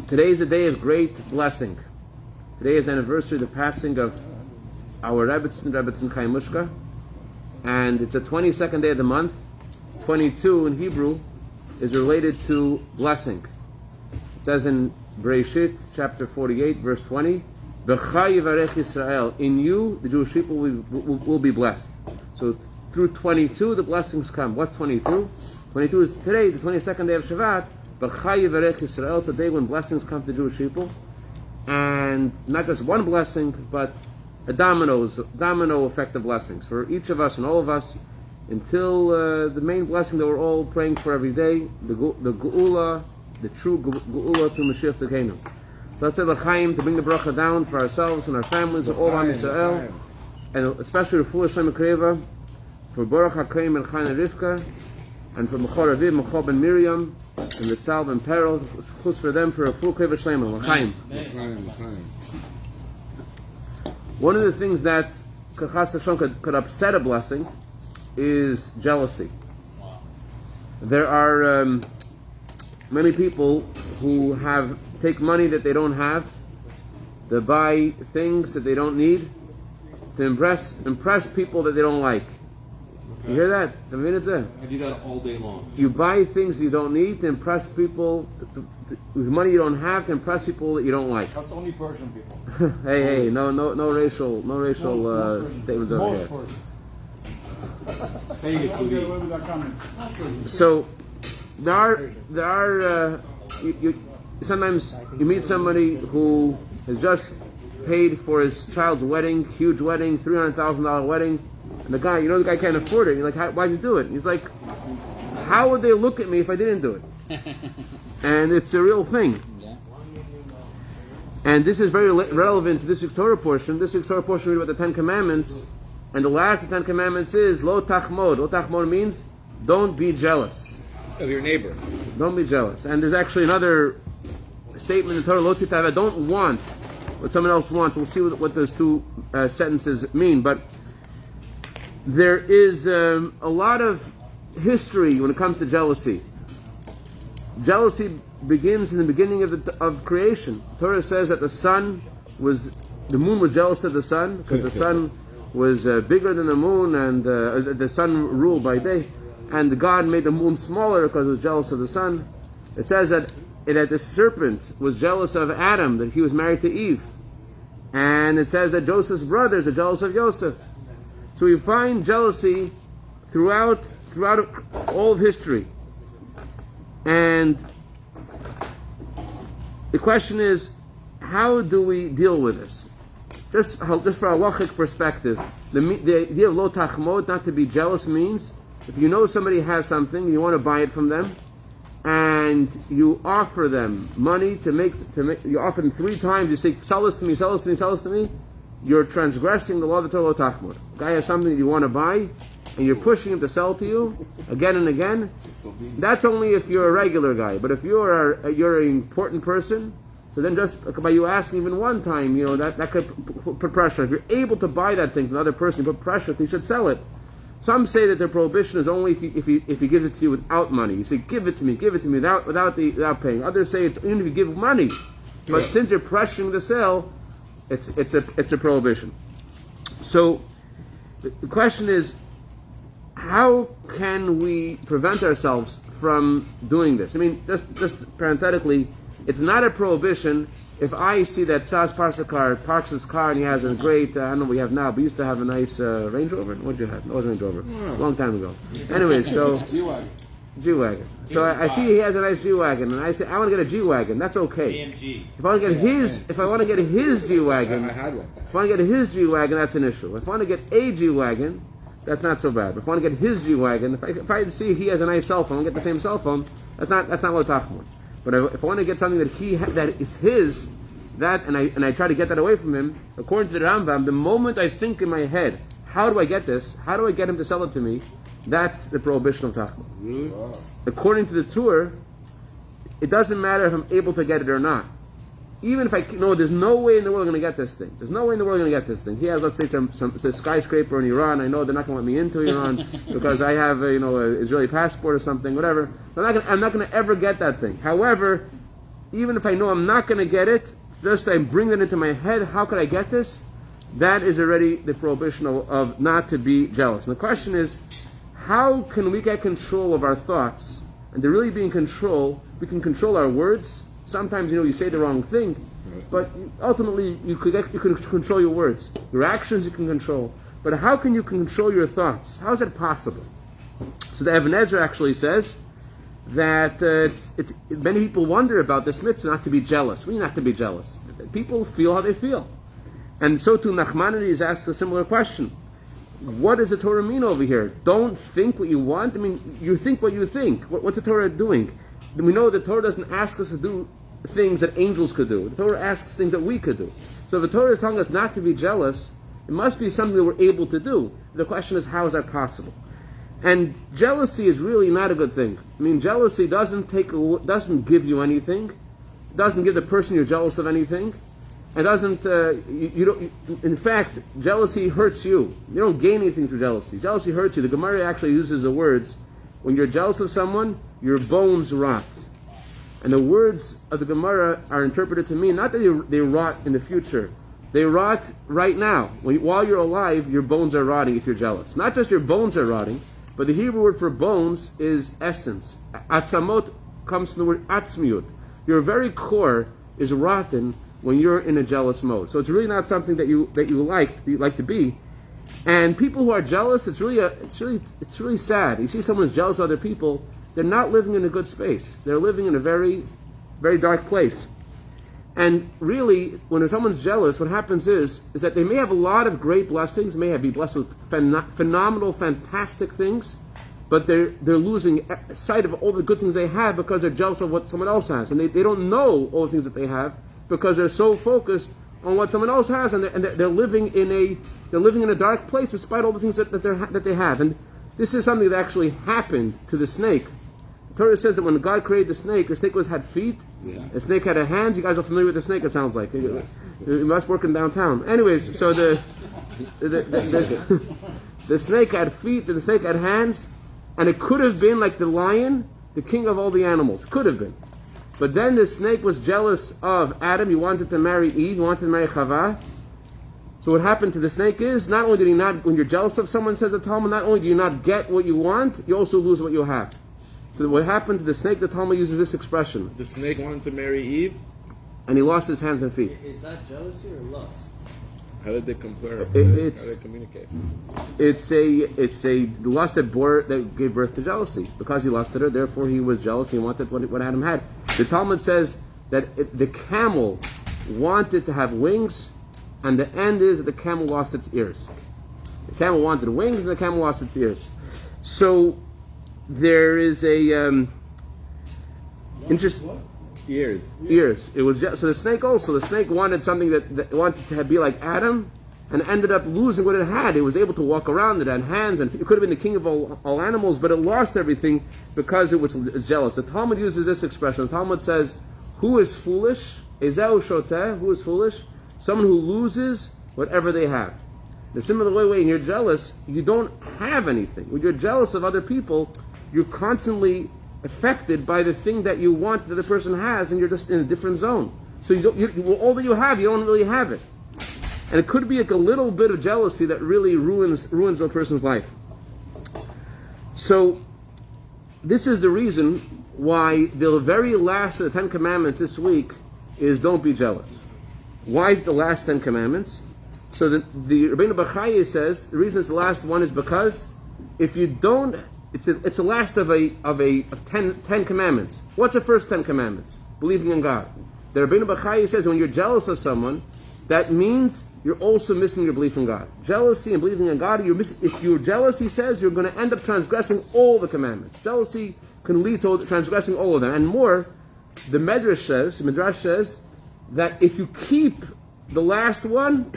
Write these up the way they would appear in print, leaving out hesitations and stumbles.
Today is a day of great blessing. Today is the anniversary of the passing of our Rebbetzin Chaim Mushka, and it's the 22nd day of the month. 22 in Hebrew is related to blessing. It says in Bereshit, chapter 48, verse 20, B'cha yivarech Yisrael, in you the Jewish people will be blessed. So through 22 the blessings come. What's 22? 22 is today, the 22nd day of Shabbat. B'cha yivarech Yisrael, it's a day when blessings come to the Jewish people. And not just one blessing, but a domino effect of blessings for each of us and all of us, until the main blessing that we're all praying for every day, the Geula, the true Geula through Mashiach Tzidkenu. So let's say l'chaim, to bring the bracha down for ourselves and our families and all Am Yisrael, and especially the Full Shem Kreva, for Baruch HaKreim and Chaim and Rivka, and for Mechor Aviv, Mechor ben Miriam, and the Tzal and Peril, chus for them for a full Kreva Shlema, l'chaim. One of the things that Chas Hashem could upset a blessing is jealousy. There are many people who take money that they don't have, to buy things that they don't need, to impress people that they don't like. Okay. You hear that? I do that all day long. You buy things you don't need to impress people, with money you don't have, to impress people that you don't like. That's only Persian people. hey, no racial statements over here. So there are sometimes you meet somebody who has just paid for his child's wedding, huge wedding, $300,000 wedding, and the guy can't afford it. You're like, why'd you do it? And he's like, how would they look at me if I didn't do it? And it's a real thing. And this is very relevant to this week's Torah portion. This week's Torah portion read about the Ten Commandments. And the last of the Ten Commandments is Lo Tachmod. Lo Tachmod means don't be jealous of your neighbor. Don't be jealous. And there's actually another statement in the Torah, Lo Titaveh, don't want what someone else wants. We'll see what those two sentences mean. But there is a lot of history when it comes to jealousy. Jealousy begins in the beginning of creation. The Torah says that the moon was jealous of the sun, because the sun was bigger than the moon, and the sun ruled by day, and God made the moon smaller because it was jealous of the sun. It says that the serpent was jealous of Adam, that he was married to Eve, and it says that Joseph's brothers are jealous of Joseph. So we find jealousy throughout all of history. And the question is, how do we deal with this? Just for a halachic perspective, the idea of lo tachmod, not to be jealous, means if you know somebody has something, you want to buy it from them, and you offer them money to make you offer them 3 times, you say, sell this to me, sell this to me, sell this to me, you're transgressing the law of the Torah, lo tachmod. A guy has something that you want to buy, and you're pushing him to sell to you again and again. That's only if you're a regular guy. But if you're an important person, so then just by you asking even one time, that could put pressure. If you're able to buy that thing from another person, you put pressure, you should sell it. Some say that the prohibition is only if he gives it to you without money. You say, give it to me without paying. Others say it's even if you give money. But since you're pressuring the sale, it's a prohibition. So the question is, how can we prevent ourselves from doing this? I mean, just parenthetically, it's not a prohibition if I see that Sas Parsakar parks his car and he has a great, I don't know what we have now, but he used to have a nice Range Rover. What did you have? No, it was a Range Rover. A long time ago. Anyway, so... G-Wagon. So I see he has a nice G-Wagon, and I say, I want to get a G-Wagon. That's okay. AMG. If I want to get his G-Wagon, I had one. if I want to get his G-Wagon, that's an issue. If I want to get a G-Wagon, that's not so bad. But if I want to get his G-Wagon, if I see he has a nice cell phone, I get the same cell phone, that's not what we're talking about. But if I want to get something that is his, and I try to get that away from him, according to the Rambam, the moment I think in my head, how do I get this? How do I get him to sell it to me? That's the prohibition of tachmod. Really? Wow. According to the Torah, it doesn't matter if I'm able to get it or not. Even if there's no way in the world I'm going to get this thing. There's no way in the world I'm going to get this thing. He has, let's say, some skyscraper in Iran. I know they're not going to let me into Iran because I have an Israeli passport or something, whatever. I'm not going to ever get that thing. However, even if I know I'm not going to get it, just I bring it into my head, how could I get this? That is already the prohibition of not to be jealous. And the question is, how can we get control of our thoughts? And to really be in control, we can control our words. Sometimes, you say the wrong thing, but ultimately you can control your words. Your actions you can control. But how can you control your thoughts? How is that possible? So the Ibn Ezra actually says that many people wonder about this mitzvah, not to be jealous. We not to be jealous. People feel how they feel. And so too Nachmanides asks a similar question. What does the Torah mean over here? Don't think what you want. I mean, you think what you think. What's the Torah doing? We know the Torah doesn't ask us to do things that angels could do. The Torah asks things that we could do. So if the Torah is telling us not to be jealous, it must be something that we're able to do. The question is, how is that possible? And jealousy is really not a good thing. I mean, jealousy doesn't give you anything. It doesn't give the person you're jealous of anything. It doesn't. In fact, jealousy hurts you. You don't gain anything through jealousy. Jealousy hurts you. The Gemara actually uses the words, when you're jealous of someone, your bones rot. And the words of the Gemara are interpreted to mean not that they rot in the future. They rot right now. While you're alive, your bones are rotting if you're jealous. Not just your bones are rotting, but the Hebrew word for bones is essence. Atzamot comes from the word atzmiut. Your very core is rotten when you're in a jealous mode. So it's really not something that you like to be. And people who are jealous, it's really sad. You see someone who's jealous of other people, they're not living in a good space. They're living in a very, very dark place. And really, when someone's jealous, what happens is that they may have a lot of great blessings, be blessed with phenomenal, fantastic things, but they're losing sight of all the good things they have because they're jealous of what someone else has. And they don't know all the things that they have because they're so focused on what someone else has, and they're living in a dark place despite all the things that they have. And this is something that actually happened to the snake. The Torah says that when God created the snake had feet. Yeah. The snake had hands. You guys are familiar with the snake, it sounds like. You must work in downtown. Anyways, so the snake had feet and the snake had hands, and it could have been like the lion, the king of all the animals. Could have been. But then the snake was jealous of Adam. He wanted to marry Eve. He wanted to marry Chava. So what happened to the snake is, not only did he not, when you're jealous of someone, says the Talmud, not only do you not get what you want, you also lose what you have. So what happened to the snake, the Talmud uses this expression. The snake wanted to marry Eve? And he lost his hands and feet. Is that jealousy or lust? How did they compare? How did they communicate? It's a lust that gave birth to jealousy. Because he lusted her, therefore he was jealous and he wanted what Adam had. The Talmud says that the camel wanted to have wings, and the end is that the camel lost its ears. The camel wanted wings and the camel lost its ears. So there is a interesting Ears. It was so the snake also. The snake wanted something that wanted to be like Adam, and ended up losing what it had. It was able to walk around. It had hands, and it could have been the king of all animals, but it lost everything because it was jealous. The Talmud uses this expression. The Talmud says, "Who is foolish? Ezeu shoteh. Who is foolish? Someone who loses whatever they have." The similar way, when you're jealous, you don't have anything. When you're jealous of other people, you're constantly affected by the thing that you want that the person has, and you're just in a different zone. So all that you have, you don't really have it. And it could be like a little bit of jealousy that really ruins a person's life. So this is the reason why the very last of the 10 Commandments this week is don't be jealous. Why is it the last 10 Commandments? So the Rabbeinu Bachaya says the reason it's the last one is because if you don't, it's the last of 10 commandments. What's the first 10 commandments? Believing in God. The Rabbeinu Bachaya says when you're jealous of someone, that means you're also missing your belief in God. Jealousy and believing in God, if you're jealous, he says, you're going to end up transgressing all the commandments. Jealousy can lead to transgressing all of them. And more, the Midrash says that if you keep the last one,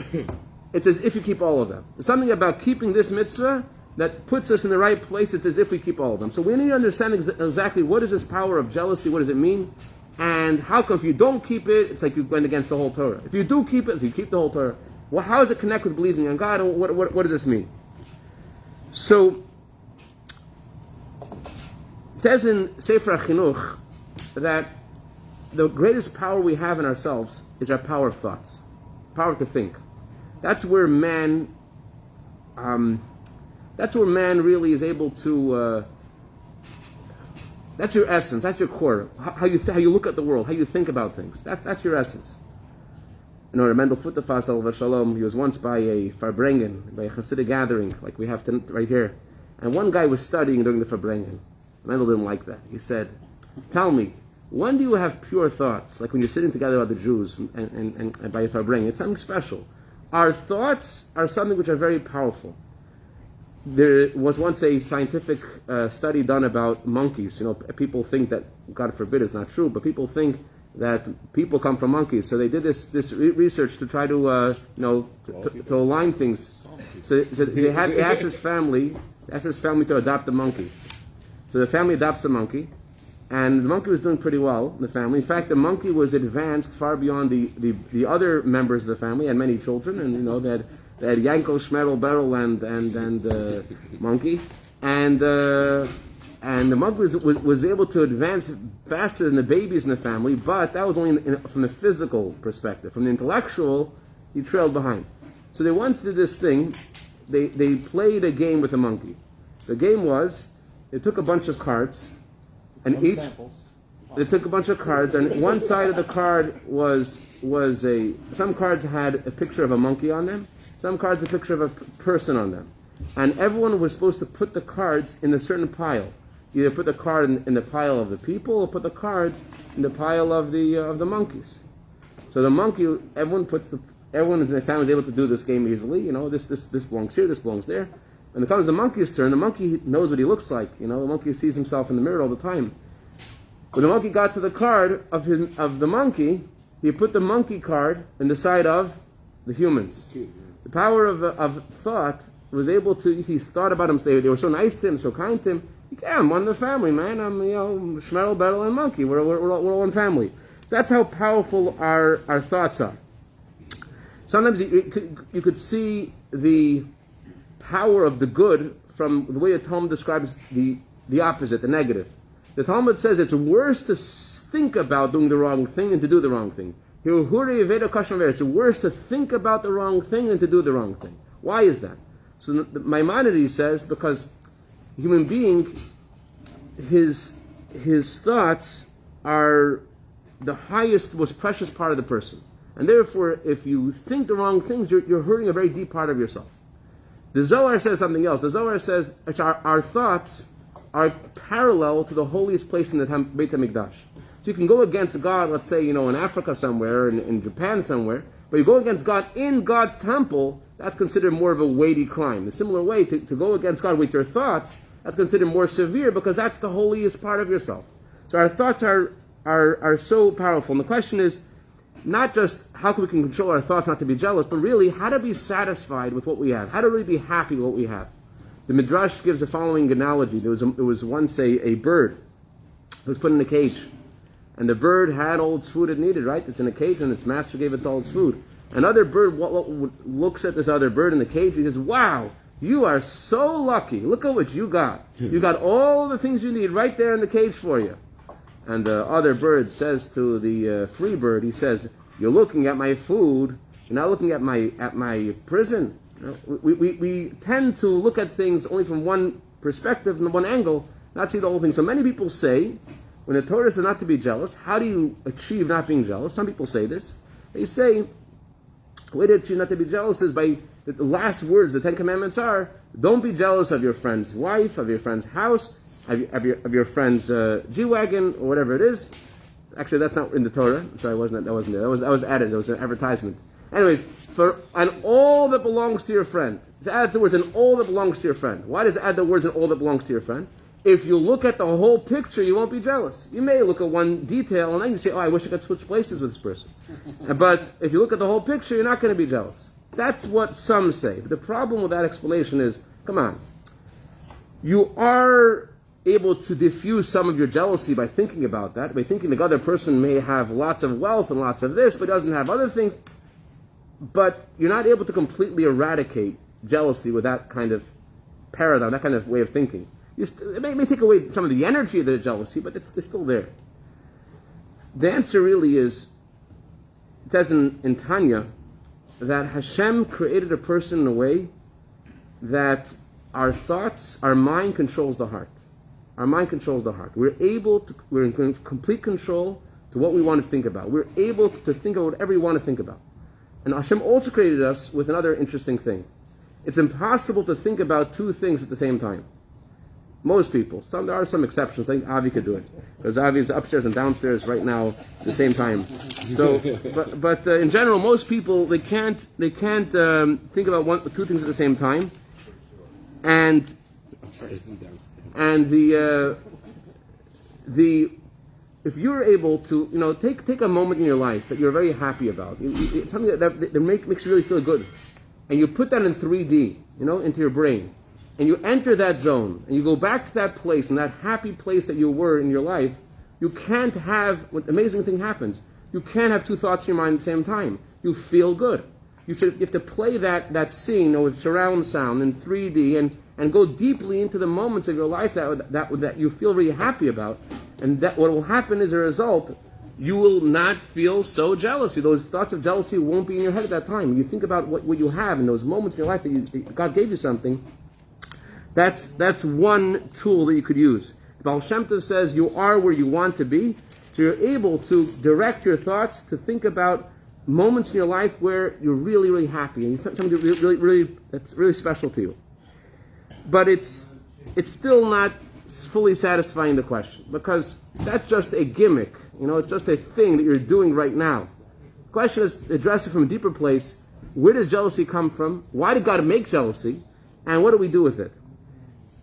it's as if you keep all of them. There's something about keeping this mitzvah that puts us in the right place. It's as if we keep all of them. So we need to understand exactly what is this power of jealousy, what does it mean, and how come if you don't keep it, it's like you went against the whole Torah. If you do keep it, so you keep the whole Torah. Well, how does it connect with believing in God, and what does this mean? So, it says in Sefer HaChinuch that the greatest power we have in ourselves is our power of thoughts, power to think. That's where man really is able to. That's your essence. That's your core. How you look at the world. How you think about things. That's your essence. You know, Mendel Futerfas al Shalom. He was once by a Farbrengen, by a Hasidic gathering, like we have right here, and one guy was studying during the Farbrengen. Mendel didn't like that. He said, "Tell me, when do you have pure thoughts? Like when you're sitting together with the Jews and by a Farbrengen, it's something special. Our thoughts are something which are very powerful." There was once a scientific study done about monkeys. You know, people think that, God forbid, it's not true, but people think that people come from monkeys. So they did this research to try to to align things. So they asked his family to adopt a monkey. So the family adopts a monkey, and the monkey was doing pretty well in the family. In fact, the monkey was advanced far beyond the other members of the family, and many children, and they had Yanko, Shmerel, Beryl, and monkey, and the monkey was able to advance faster than the babies in the family, but that was only from the physical perspective. From the intellectual, he trailed behind. So they once did this thing. They played a game with a monkey. The game was, they took a bunch of cards, and they took a bunch of cards, and one side of the card was some cards had a picture of a monkey on them. Some cards a picture of a person on them. And everyone was supposed to put the cards in a certain pile. Either put the card in the pile of the people, or put the cards in the pile of the monkeys. So the monkey, everyone in the family is able to do this game easily. You know, this belongs here, this belongs there. When it comes to the monkey's turn, the monkey knows what he looks like. You know, the monkey sees himself in the mirror all the time. When the monkey got to the card of the monkey, he put the monkey card in the side of the humans. The power of thought was able to. He thought about him. They were so nice to him, so kind to him. Yeah, I'm one of the family, man. I'm Shmerel, Beryl, and Monkey. We're all one family. That's how powerful our thoughts are. Sometimes you could see the power of the good from the way the Talmud describes the opposite, the negative. The Talmud says it's worse to think about doing the wrong thing than to do the wrong thing. It's worse to think about the wrong thing than to do the wrong thing. Why is that? So Maimonides says because human being, his thoughts are the highest, most precious part of the person. And therefore, if you think the wrong things, you're hurting a very deep part of yourself. The Zohar says something else. The Zohar says it's our thoughts are parallel to the holiest place in the Beit HaMikdash. So you can go against God, let's say, in Africa somewhere, in Japan somewhere, but you go against God in God's temple, that's considered more of a weighty crime. In a similar way, to go against God with your thoughts, that's considered more severe because that's the holiest part of yourself. So our thoughts are so powerful. And the question is, not just how we can control our thoughts not to be jealous, but really how to be satisfied with what we have, how to really be happy with what we have. The Midrash gives the following analogy. There was once a bird who was put in a cage. And the bird had all its food it needed, right? It's in a cage, and its master gave it all its food. Another bird looks at this other bird in the cage. He says, "Wow, you are so lucky. Look at what you got. You got all the things you need right there in the cage for you." And the other bird says to the free bird, he says, "You're looking at my food. You're not looking at my prison." We tend to look at things only from one perspective and one angle, not see the whole thing. So many people say, when the Torah says not to be jealous, how do you achieve not being jealous? Some people say this. They say, the way to achieve not to be jealous is by the last words, the Ten Commandments are, don't be jealous of your friend's wife, of your friend's house, of your friend's G-Wagon, or whatever it is. Actually, that's not in the Torah. I'm sorry, that wasn't there. That was added. It was an advertisement. Anyways, and all that belongs to your friend. Add the words, and all that belongs to your friend. Why does it add the words, and all that belongs to your friend? If you look at the whole picture, you won't be jealous. You may look at one detail and then you say, "Oh, I wish I could switch places with this person." But if you look at the whole picture, you're not going to be jealous. That's what some say. But the problem with that explanation is, come on, you are able to diffuse some of your jealousy by thinking about that, by thinking the other person may have lots of wealth and lots of this, but doesn't have other things. But you're not able to completely eradicate jealousy with that kind of paradigm, that kind of way of thinking. It may take away some of the energy of the jealousy, but it's still there. The answer really is, it says in Tanya, that Hashem created a person in a way that our thoughts, our mind controls the heart. Our mind controls the heart. We're in complete control to what we want to think about. We're able to think of whatever we want to think about. And Hashem also created us with another interesting thing. It's impossible to think about two things at the same time. Most people. There are some exceptions. I think Avi could do it, because Avi is upstairs and downstairs right now at the same time. So, but in general, most people they can't think about two things at the same time. And if you're able to take a moment in your life that you're very happy about, something that makes you really feel good, and you put that in 3D, into your brain. And you enter that zone, and you go back to that place, and that happy place that you were in your life, you can't have, what amazing thing happens, you can't have two thoughts in your mind at the same time. You feel good. You have to play that scene with surround sound in 3D, and go deeply into the moments of your life that you feel really happy about. And that what will happen as a result, you will not feel so jealous. Those thoughts of jealousy won't be in your head at that time. You think about what you have in those moments in your life that God gave you something. That's one tool that you could use. Baal Shem Tov says you are where you want to be, so you're able to direct your thoughts to think about moments in your life where you're really, really happy and something that's really special to you. But it's still not fully satisfying the question, because that's just a gimmick. It's just a thing that you're doing right now. The question is addressed from a deeper place. Where does jealousy come from? Why did God make jealousy? And what do we do with it?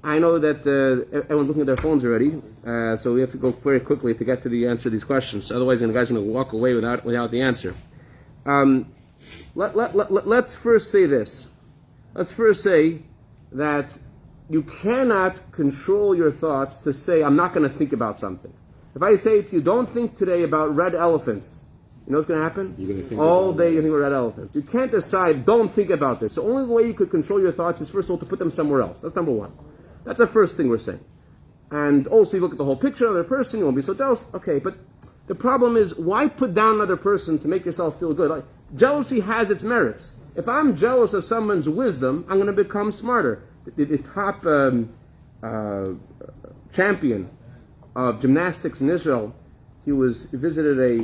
I know that everyone's looking at their phones already, so we have to go very quickly to get to the answer to these questions. Otherwise, the guy's going to walk away without the answer. Let's first say this. Let's first say that you cannot control your thoughts to say, I'm not going to think about something. If I say to you, don't think today about red elephants, you know what's going to happen? You're going to think all day you think about red elephants. You can't decide, don't think about this. The only way you could control your thoughts is, first of all, to put them somewhere else. That's number one. That's the first thing we're saying. And also, you look at the whole picture of the other person, you won't be so jealous. Okay, but the problem is, why put down another person to make yourself feel good? Jealousy has its merits. If I'm jealous of someone's wisdom, I'm going to become smarter. The top champion of gymnastics in Israel, he visited a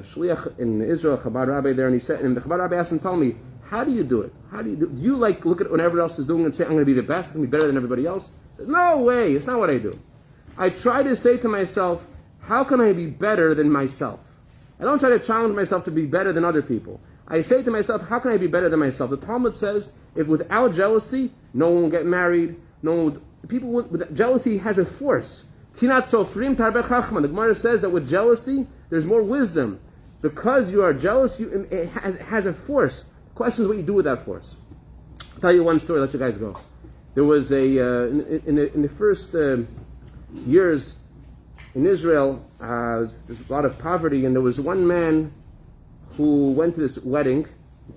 shliach in Israel, Chabad Rabbi there, and the Chabad Rabbi asked him, tell me, how do you do it? Do you look at what everyone else is doing and say, I'm going to be the best, I'm going to be better than everybody else? He said, no way, it's not what I do. I try to say to myself, how can I be better than myself? I don't try to challenge myself to be better than other people. I say to myself, how can I be better than myself? The Talmud says, if without jealousy, no one will get married. People with jealousy has a force. Kinat sofrim tarbe chachma. The Gemara says that with jealousy, there's more wisdom. Because you are jealous, it has a force. The question is what you do with that force. I'll tell you one story, let you guys go. There was in the first years in Israel, there's a lot of poverty, and there was one man who went to this wedding.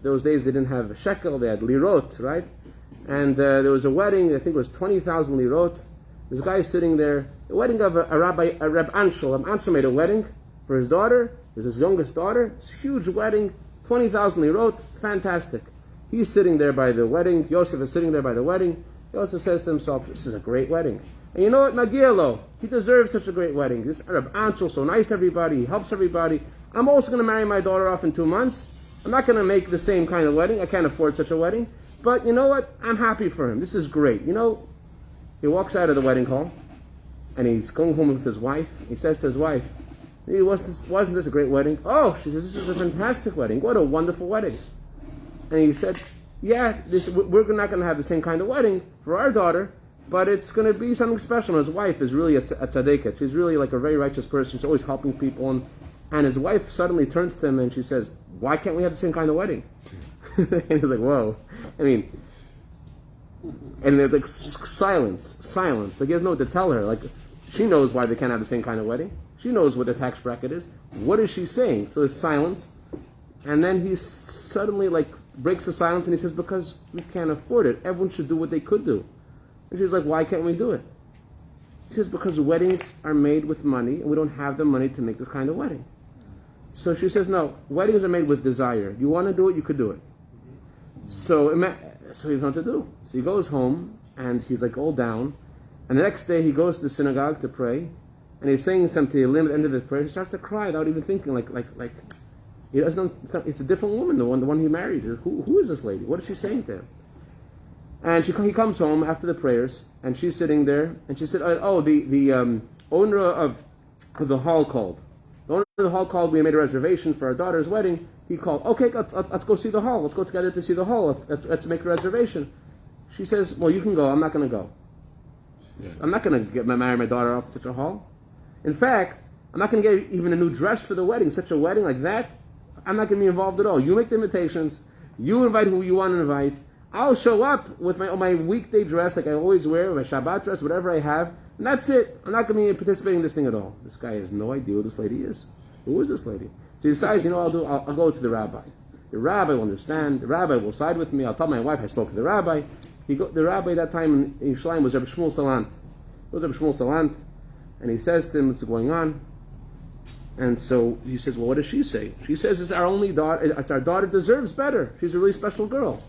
Those days they didn't have a shekel, they had lirot, right? And there was a wedding, I think it was 20,000 lirot. This guy sitting there, the wedding of a Reb Anshel. Reb Anshel made a wedding for his daughter, his youngest daughter. It's a huge wedding, 20,000 lirot, fantastic. He's sitting there by the wedding, Yosef is sitting there by the wedding. Yosef says to himself, this is a great wedding. And you know what, Magielo, he deserves such a great wedding. This Reb Anshel, so nice to everybody, he helps everybody. I'm also going to marry my daughter off in 2 months. I'm not going to make the same kind of wedding. I can't afford such a wedding. But you know what? I'm happy for him. This is great. He walks out of the wedding hall, and he's going home with his wife. He says to his wife, wasn't this a great wedding? Oh, she says, this is a fantastic wedding. What a wonderful wedding. And he said, yeah, we're not going to have the same kind of wedding for our daughter, but it's going to be something special. And his wife is really a tzaddiket. She's really like a very righteous person. She's always helping people. And his wife suddenly turns to him and she says, why can't we have the same kind of wedding? And he's like, whoa. And there's like silence. Like he doesn't know what to tell her. Like, she knows why they can't have the same kind of wedding. She knows what the tax bracket is. What is she saying? So there's silence. And then he suddenly breaks the silence and he says, because we can't afford it. Everyone should do what they could do. And she's like, why can't we do it? He says, because weddings are made with money and we don't have the money to make this kind of wedding. So she says, no, weddings are made with desire. You want to do it, you could do it. So he's not to do. So he goes home, and he's like all down, and the next day he goes to the synagogue to pray, and he's saying something to him at the end of his prayer. He starts to cry without even thinking, like he doesn't. It's a different woman, the one he married. Who is this lady? What is she saying to him? And he comes home after the prayers, and she's sitting there, and she said, "Oh, the owner of the hall called. The owner of the hall called. We made a reservation for our daughter's wedding. He called. Okay, let's go see the hall. Let's go together to see the hall. Let's make a reservation." She says, "Well, you can go. I'm not going to go. I'm not going to marry my daughter off to such a hall. In fact, I'm not going to get even a new dress for the wedding. Such a wedding like that, I'm not going to be involved at all. You make the invitations. You invite who you want to invite. I'll show up with my weekday dress like I always wear, my Shabbat dress, whatever I have, and that's it. I'm not going to be participating in this thing at all." This guy has no idea who this lady is. Who is this lady? So he decides, I'll go to the rabbi. The rabbi will understand. The rabbi will side with me. I'll tell my wife I spoke to the rabbi. The rabbi at that time in Yerushalayim was Rabbi Shmuel Salant. It was Rabbi Shmuel Salant, and he says to him, "What's going on?" And so he says, "Well, what does she say?" She says, "It's our only daughter. Our daughter deserves better. She's a really special girl."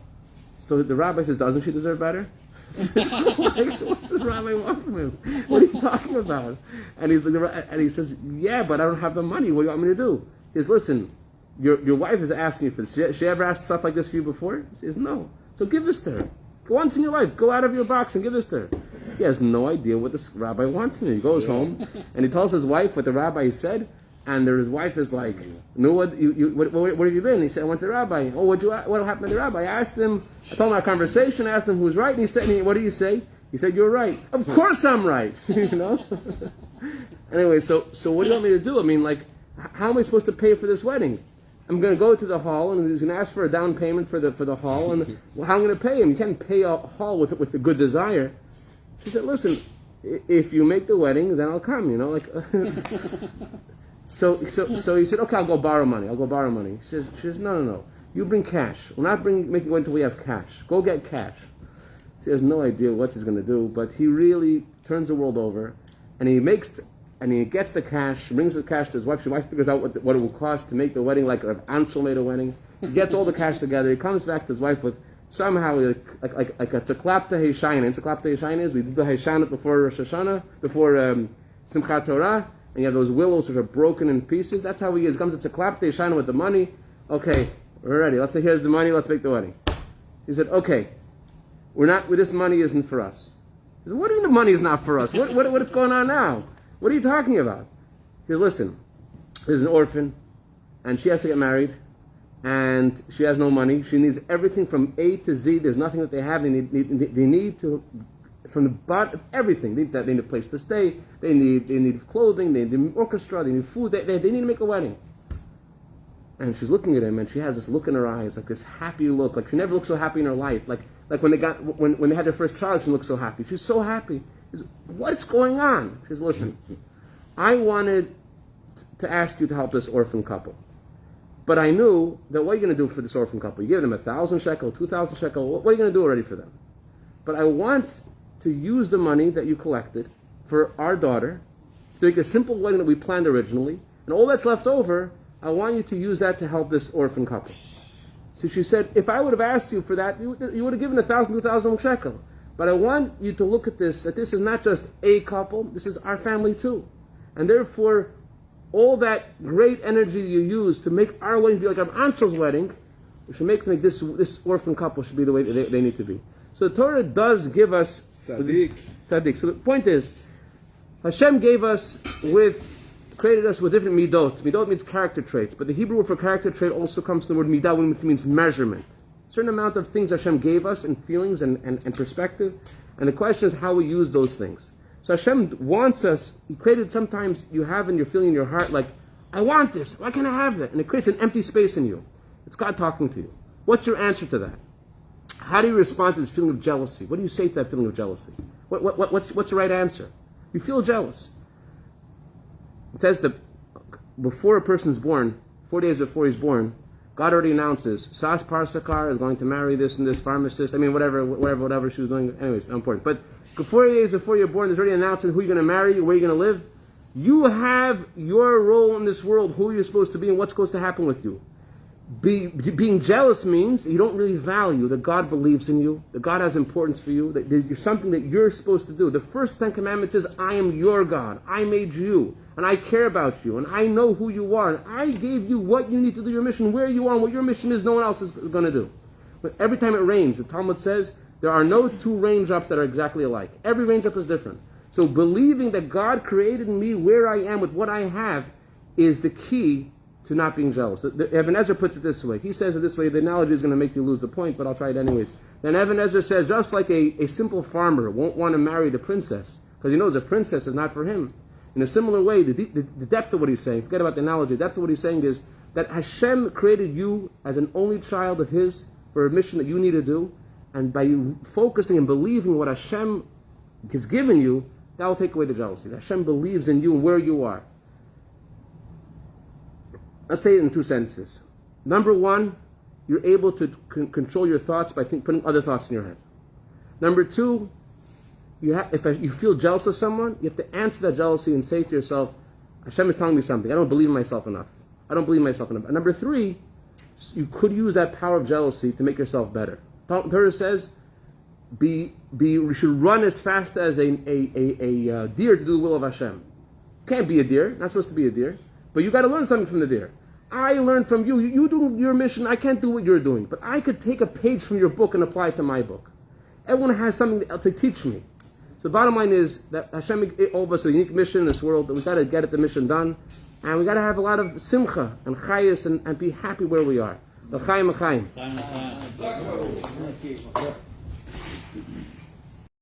So the rabbi says, "Doesn't she deserve better?" What's the rabbi want from him? What are you talking about? And he says, "Yeah, but I don't have the money. What do you want me to do?" He says, "Listen, your wife is asking you for this. She ever asked stuff like this for you before?" She says, "No." "So give this to her. Once in your life, go out of your box and give this to her." He has no idea what this rabbi wants from him. He goes home and he tells his wife what the rabbi said. And his wife is like, "No, where have you been?" He said, "I went to the rabbi." "Oh, what happened to the rabbi?" I asked him, I told him our conversation, I asked him who was right, and he said, "What did you say?" He said, "You're right." "Of course I'm right." Anyway, so what do you want me to do? I mean, how am I supposed to pay for this wedding? I'm going to go to the hall, and he's going to ask for a down payment for the hall, and how am I going to pay him? You can't pay a hall with the good desire. She said, "Listen, if you make the wedding, then I'll come, So he said, "Okay, I'll go borrow money. She says, No. You bring cash. We'll not make it go until we have cash. Go get cash." She has no idea what he's going to do, but he really turns the world over, and he gets the cash, brings the cash to his wife. His wife figures out what it will cost to make the wedding like Rav Anshel made a wedding. He gets all the cash together. He comes back to his wife with somehow like a tzeklapta heishayna. And tzeklapta heishayna is we do the heishayna before Rosh Hashanah, before Simchat Torah. And you have those willows which are broken in pieces. That's how he is. Comes to Tzklap, they shine with the money. "Okay, we're ready. Let's say here's the money. Let's make the wedding." He said, "Okay, this money isn't for us." He said, "What do you mean the money is not for us? What is going on now? What are you talking about?" He said, "Listen, there's an orphan, and she has to get married, and she has no money. She needs everything from A to Z. There's nothing that they have. They need to." From the bottom, everything. They need a place to stay. They need clothing. They need an orchestra. They need food. They need to make a wedding. And she's looking at him, and she has this look in her eyes, like this happy look. Like she never looked so happy in her life. Like when they had their first child, she looked so happy. She's so happy. He says, "What's going on?" She says, "Listen, I wanted to ask you to help this orphan couple, but I knew that what are you going to do for this orphan couple? You give them 1,000 shekel, 2,000 shekel. What are you going to do already for them? But I want to use the money that you collected for our daughter to make a simple wedding that we planned originally, and all that's left over, I want you to use that to help this orphan couple." So she said, "If I would have asked you for that, you would have given 1,000, 2,000 shekel. But I want you to look at this, that this is not just a couple, this is our family too. And therefore, all that great energy you use to make our wedding be like our Anshel's wedding, we should make this orphan couple should be the way that they need to be." So the Torah does give us Tzaddik. So the point is, Hashem created us with different midot. Midot means character traits, but the Hebrew word for character trait also comes from the word midah, which means measurement. A certain amount of things Hashem gave us in feelings and perspective, and the question is how we use those things. So Hashem wants us. He created, sometimes you have in your feeling in your heart like, "I want this. Why can't I have that?" And it creates an empty space in you. It's God talking to you. What's your answer to that? How do you respond to this feeling of jealousy? What do you say to that feeling of jealousy? What's the right answer? You feel jealous. It says that before a person's born, 4 days before he's born, God already announces, Sas Parsakar is going to marry this and this pharmacist. I mean, whatever she was doing. Anyways, not important. But 4 days before you're born, there's already announced who you're going to marry, where you're going to live. You have your role in this world, who you're supposed to be and what's supposed to happen with you. Being jealous means you don't really value that God believes in you, that God has importance for you, that you're something that you're supposed to do. The first 10 commandments is, I am your God. I made you, and I care about you, and I know who you are, and I gave you what you need to do your mission, where you are, and what your mission is, no one else is going to do. But every time it rains, the Talmud says, there are no two raindrops that are exactly alike. Every raindrop is different. So believing that God created me where I am with what I have is the key to not being jealous. Evan Ezra puts it this way. He says it this way. The analogy is going to make you lose the point, but I'll try it anyways. Then Evan Ezra says, just like a simple farmer won't want to marry the princess, because he knows the princess is not for him. In a similar way, the depth of what he's saying, forget about the analogy, the depth of what he's saying is that Hashem created you as an only child of His for a mission that you need to do, and by focusing and believing what Hashem has given you, that will take away the jealousy. Hashem believes in you and where you are. Let's say it in two sentences. Number one, you're able to control your thoughts by putting other thoughts in your head. Number two, if you feel jealous of someone, you have to answer that jealousy and say to yourself, Hashem is telling me something. I don't believe in myself enough. I don't believe in myself enough. And number three, you could use that power of jealousy to make yourself better. Torah says, you should run as fast as a deer to do the will of Hashem. Can't be a deer, not supposed to be a deer, but you got to learn something from the deer. I learned from you. You do your mission. I can't do what you're doing, but I could take a page from your book and apply it to my book. Everyone has something to teach me. So the bottom line is that Hashem, all of us, have a unique mission in this world, that we got to get the mission done, and we got to have a lot of simcha and chayas and be happy where we are. L'chaim, l'chaim.